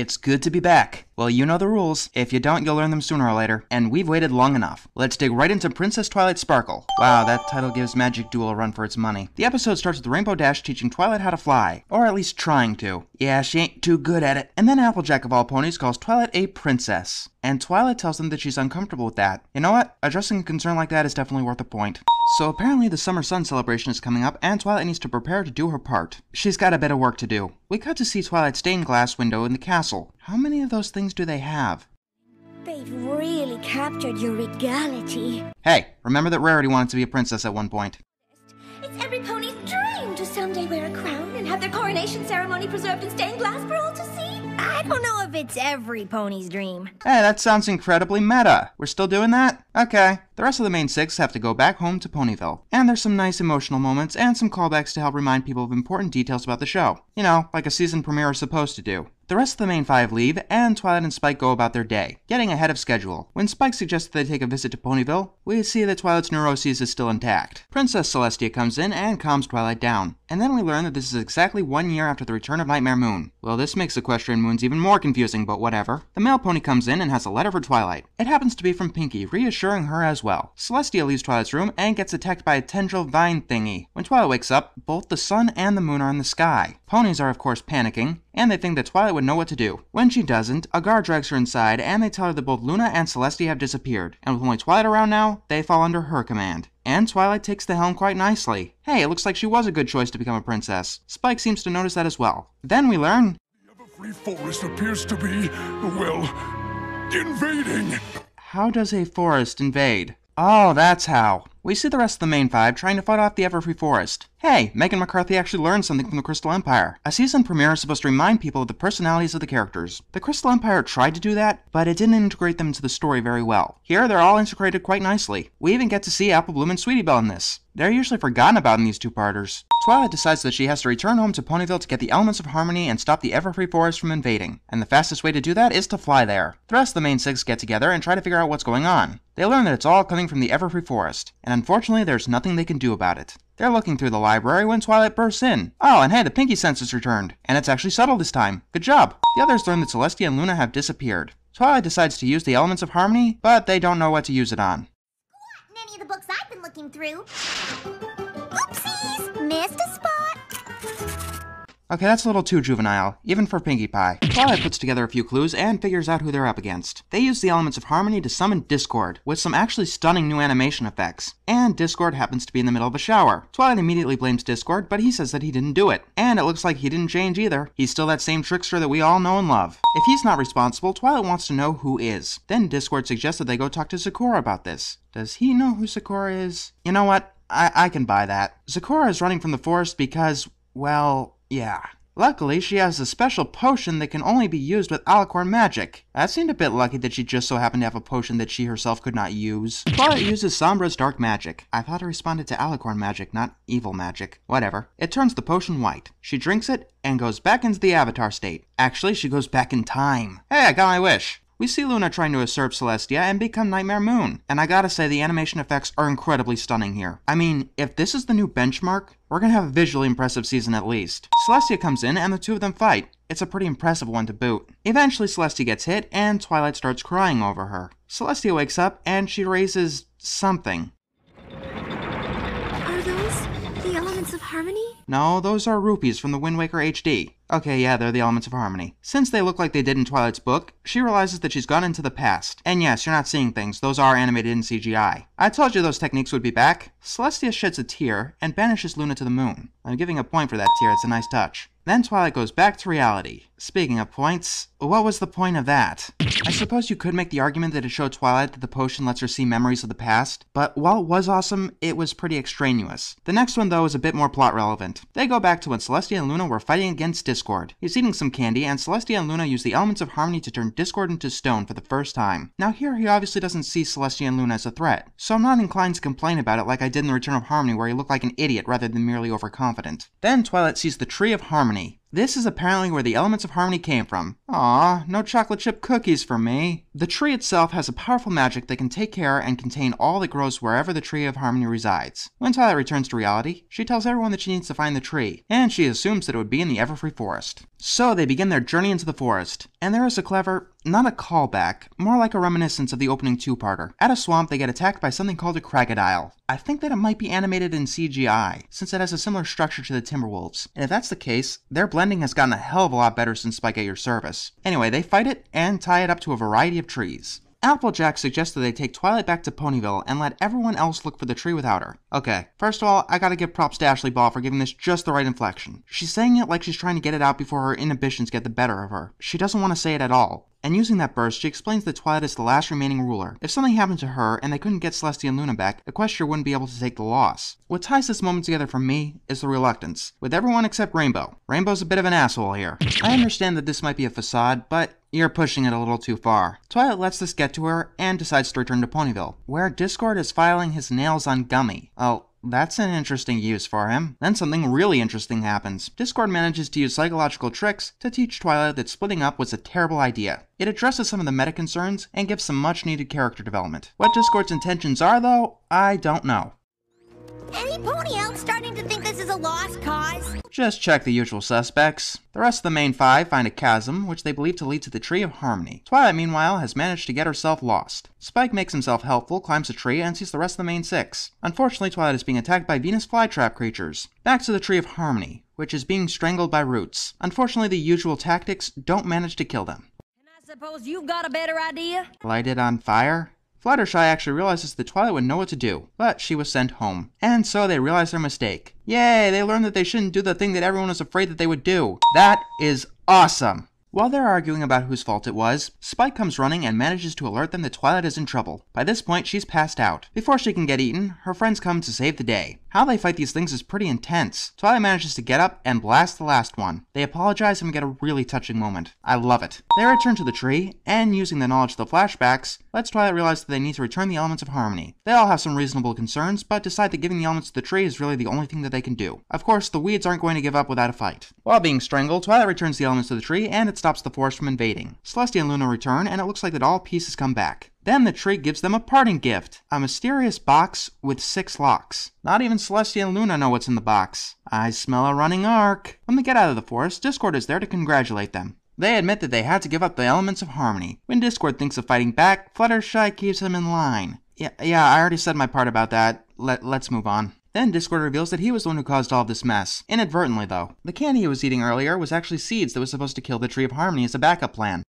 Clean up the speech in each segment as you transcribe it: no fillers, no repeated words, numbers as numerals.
It's good to be back. Well, you know the rules. If you don't, you'll learn them sooner or later. And we've waited long enough. Let's dig right into Princess Twilight Sparkle. Wow, that title gives Magic Duel a run for its money. The episode starts with Rainbow Dash teaching Twilight how to fly. Or at least trying to. Yeah, she ain't too good at it. And then Applejack of all ponies calls Twilight a princess. And Twilight tells them that she's uncomfortable with that. You know what? Addressing a concern like that is definitely worth a point. So apparently the Summer Sun celebration is coming up, and Twilight needs to prepare to do her part. She's got a bit of work to do. We cut to see Twilight's stained glass window in the castle. How many of those things do they have? They've really captured your regality. Hey, remember that Rarity wanted to be a princess at one point. It's every pony's dream to someday wear a crown and have their coronation ceremony preserved in stained glass for all to see. I don't know if it's every pony's dream. Hey, that sounds incredibly meta. We're still doing that? Okay. The rest of the main six have to go back home to Ponyville. And there's some nice emotional moments and some callbacks to help remind people of important details about the show. You know, like a season premiere is supposed to do. The rest of the main five leave, and Twilight and Spike go about their day, getting ahead of schedule. When Spike suggests that they take a visit to Ponyville, we see that Twilight's neuroses is still intact. Princess Celestia comes in and calms Twilight down. And then we learn that this is exactly 1 year after the return of Nightmare Moon. Well, this makes Equestrian Moons even more confusing, but whatever. The male pony comes in and has a letter for Twilight. It happens to be from Pinkie, reassuring her as well. Celestia leaves Twilight's room and gets attacked by a tendril vine thingy. When Twilight wakes up, both the sun and the moon are in the sky. Ponies are of course panicking, and they think that Twilight would know what to do. When she doesn't, a guard drags her inside, and they tell her that both Luna and Celestia have disappeared, and with only Twilight around now, they fall under her command. And Twilight takes the helm quite nicely. Hey, it looks like she was a good choice to become a princess. Spike seems to notice that as well. Then we learn... The Everfree Forest appears to be, well, invading. How does a forest invade? Oh, that's how. We see the rest of the main five trying to fight off the Everfree Forest. Hey, Megan McCarthy actually learned something from the Crystal Empire. A season premiere is supposed to remind people of the personalities of the characters. The Crystal Empire tried to do that, but it didn't integrate them into the story very well. Here, they're all integrated quite nicely. We even get to see Apple Bloom and Sweetie Belle in this. They're usually forgotten about in these two-parters. Twilight decides that she has to return home to Ponyville to get the Elements of Harmony and stop the Everfree Forest from invading, and the fastest way to do that is to fly there. The rest of the main six get together and try to figure out what's going on. They learn that it's all coming from the Everfree Forest, and unfortunately there's nothing they can do about it. They're looking through the library when Twilight bursts in. Oh, and hey, the Pinkie sense is returned, and it's actually subtle this time. Good job. The others learn that Celestia and Luna have disappeared. Twilight decides to use the Elements of Harmony, but they don't know what to use it on. Not in any of the books I've been looking through. Oopsies! Missed a spot! Okay, that's a little too juvenile, even for Pinkie Pie. Twilight puts together a few clues and figures out who they're up against. They use the Elements of Harmony to summon Discord, with some actually stunning new animation effects. And Discord happens to be in the middle of a shower. Twilight immediately blames Discord, but he says that he didn't do it. And it looks like he didn't change either. He's still that same trickster that we all know and love. If he's not responsible, Twilight wants to know who is. Then Discord suggests that they go talk to Sakura about this. Does he know who Sakura is? You know what? I can buy that. Sakura is running from the forest because, well, yeah. Luckily, she has a special potion that can only be used with alicorn magic. That seemed a bit lucky that she just so happened to have a potion that she herself could not use. Twilight uses Sombra's dark magic. I thought it responded to alicorn magic, not evil magic. Whatever. It turns the potion white. She drinks it and goes back into the Avatar state. Actually, she goes back in time. Hey, I got my wish. We see Luna trying to usurp Celestia and become Nightmare Moon. And I gotta say, the animation effects are incredibly stunning here. I mean, if this is the new benchmark, we're gonna have a visually impressive season at least. Celestia comes in and the two of them fight. It's a pretty impressive one to boot. Eventually, Celestia gets hit and Twilight starts crying over her. Celestia wakes up and she raises something. Are those the Elements of Harmony? No, those are rupees from the Wind Waker HD. Okay, yeah, they're the Elements of Harmony. Since they look like they did in Twilight's book, she realizes that she's gone into the past. And yes, you're not seeing things, those are animated in CGI. I told you those techniques would be back. Celestia sheds a tear and banishes Luna to the moon. I'm giving a point for that tear, it's a nice touch. Then Twilight goes back to reality. Speaking of points, what was the point of that? I suppose you could make the argument that it showed Twilight that the potion lets her see memories of the past, but while it was awesome, it was pretty extraneous. The next one, though, is a bit more plot relevant. They go back to when Celestia and Luna were fighting against Discord. He's eating some candy, and Celestia and Luna use the Elements of Harmony to turn Discord into stone for the first time. Now here, he obviously doesn't see Celestia and Luna as a threat, so I'm not inclined to complain about it like I did in the Return of Harmony, where he looked like an idiot rather than merely overconfident. Then Twilight sees the Tree of Harmony. This is apparently where the elements of harmony came from. Aw, no chocolate chip cookies for me. The tree itself has a powerful magic that can take care and contain all that grows wherever the tree of harmony resides. When Twilight returns to reality, she tells everyone that she needs to find the tree, and she assumes that it would be in the Everfree Forest. So they begin their journey into the forest, and there is a clever, not a callback, more like a reminiscence of the opening two-parter. At a swamp, they get attacked by something called a crocodile. I think that it might be animated in CGI, since it has a similar structure to the Timberwolves. And if that's the case, their blending has gotten a hell of a lot better since Spike at your service. Anyway, they fight it and tie it up to a variety of trees. Applejack suggests that they take Twilight back to Ponyville and let everyone else look for the tree without her. Okay, first of all, I gotta give props to Ashley Ball for giving this just the right inflection. She's saying it like she's trying to get it out before her inhibitions get the better of her. She doesn't want to say it at all. And using that burst, she explains that Twilight is the last remaining ruler. If something happened to her and they couldn't get Celestia and Luna back, Equestria wouldn't be able to take the loss. What ties this moment together for me is the reluctance, with everyone except Rainbow. Rainbow's a bit of an asshole here. I understand that this might be a facade, but you're pushing it a little too far. Twilight lets this get to her and decides to return to Ponyville, where Discord is filing his nails on Gummy. Oh, that's an interesting use for him. Then something really interesting happens. Discord manages to use psychological tricks to teach Twilight that splitting up was a terrible idea. It addresses some of the meta concerns and gives some much needed character development. What Discord's intentions are though, I don't know. Any pony else starting to think this is a lost cause? Just check the usual suspects. The rest of the main five find a chasm, which they believe to lead to the Tree of Harmony. Twilight, meanwhile, has managed to get herself lost. Spike makes himself helpful, climbs a tree, and sees the rest of the main six. Unfortunately, Twilight is being attacked by Venus flytrap creatures. Back to the Tree of Harmony, which is being strangled by roots. Unfortunately, the usual tactics don't manage to kill them. And I suppose you've got a better idea? Lighted on fire? Fluttershy actually realizes that Twilight would know what to do, but she was sent home. And so they realize their mistake. Yay, they learned that they shouldn't do the thing that everyone was afraid that they would do. That is awesome! While they're arguing about whose fault it was, Spike comes running and manages to alert them that Twilight is in trouble. By this point, she's passed out. Before she can get eaten, her friends come to save the day. How they fight these things is pretty intense. Twilight manages to get up and blast the last one. They apologize and we get a really touching moment. I love it. They return to the tree, and using the knowledge of the flashbacks, lets Twilight realize that they need to return the elements of harmony. They all have some reasonable concerns, but decide that giving the elements to the tree is really the only thing that they can do. Of course, the weeds aren't going to give up without a fight. While being strangled, Twilight returns the elements to the tree, and it stops the forest from invading. Celestia and Luna return, and it looks like that all pieces come back. Then the tree gives them a parting gift, a mysterious box with 6 locks. Not even Celestia and Luna know what's in the box. I smell a running arc. When they get out of the forest, Discord is there to congratulate them. They admit that they had to give up the elements of harmony. When Discord thinks of fighting back, Fluttershy keeps him in line. Yeah, I already said my part about that. Let's move on. Then Discord reveals that he was the one who caused all of this mess. Inadvertently, though. The candy he was eating earlier was actually seeds that was supposed to kill the Tree of Harmony as a backup plan.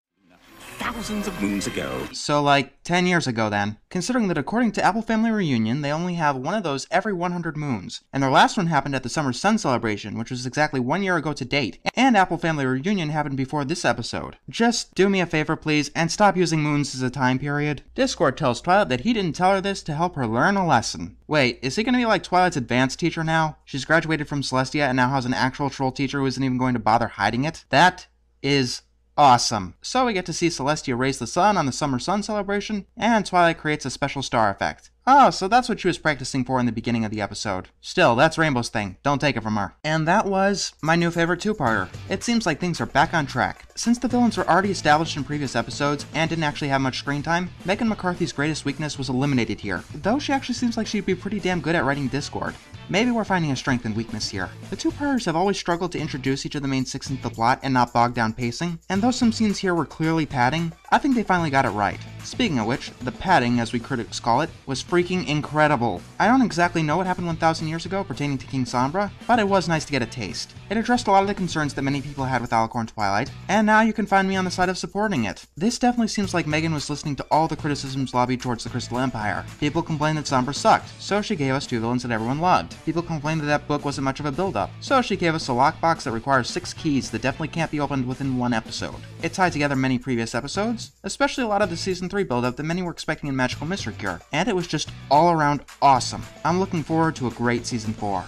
Thousands of moons ago. So like 10 years ago then. Considering that according to Apple Family Reunion, they only have one of those every 100 moons. And their last one happened at the Summer Sun celebration, which was exactly 1 year ago to date. And Apple Family Reunion happened before this episode. Just do me a favor please, and stop using moons as a time period. Discord tells Twilight that he didn't tell her this to help her learn a lesson. Wait, is he gonna be like Twilight's advanced teacher now? She's graduated from Celestia and now has an actual troll teacher who isn't even going to bother hiding it? That is awesome. So we get to see Celestia raise the sun on the Summer Sun celebration, and Twilight creates a special star effect. Oh, so that's what she was practicing for in the beginning of the episode. Still, that's Rainbow's thing. Don't take it from her. And that was my new favorite two-parter. It seems like things are back on track. Since the villains were already established in previous episodes and didn't actually have much screen time, Megan McCarthy's greatest weakness was eliminated here, though she actually seems like she'd be pretty damn good at writing Discord. Maybe we're finding a strength and weakness here. The two-parters have always struggled to introduce each of the main six into the plot and not bog down pacing, and though some scenes here were clearly padding, I think they finally got it right. Speaking of which, the padding, as we critics call it, was freaking incredible. I don't exactly know what happened 1,000 years ago pertaining to King Sombra, but it was nice to get a taste. It addressed a lot of the concerns that many people had with Alicorn Twilight, and now you can find me on the side of supporting it. This definitely seems like Megan was listening to all the criticisms lobbied towards the Crystal Empire. People complained that Sombra sucked, so she gave us two villains that everyone loved. People complained that that book wasn't much of a build-up, so she gave us a lockbox that requires 6 keys that definitely can't be opened within one episode. It tied together many previous episodes, especially a lot of the Season 3 build-up that many were expecting in Magical Mystery Cure, and it was just all around awesome. I'm looking forward to a great Season 4.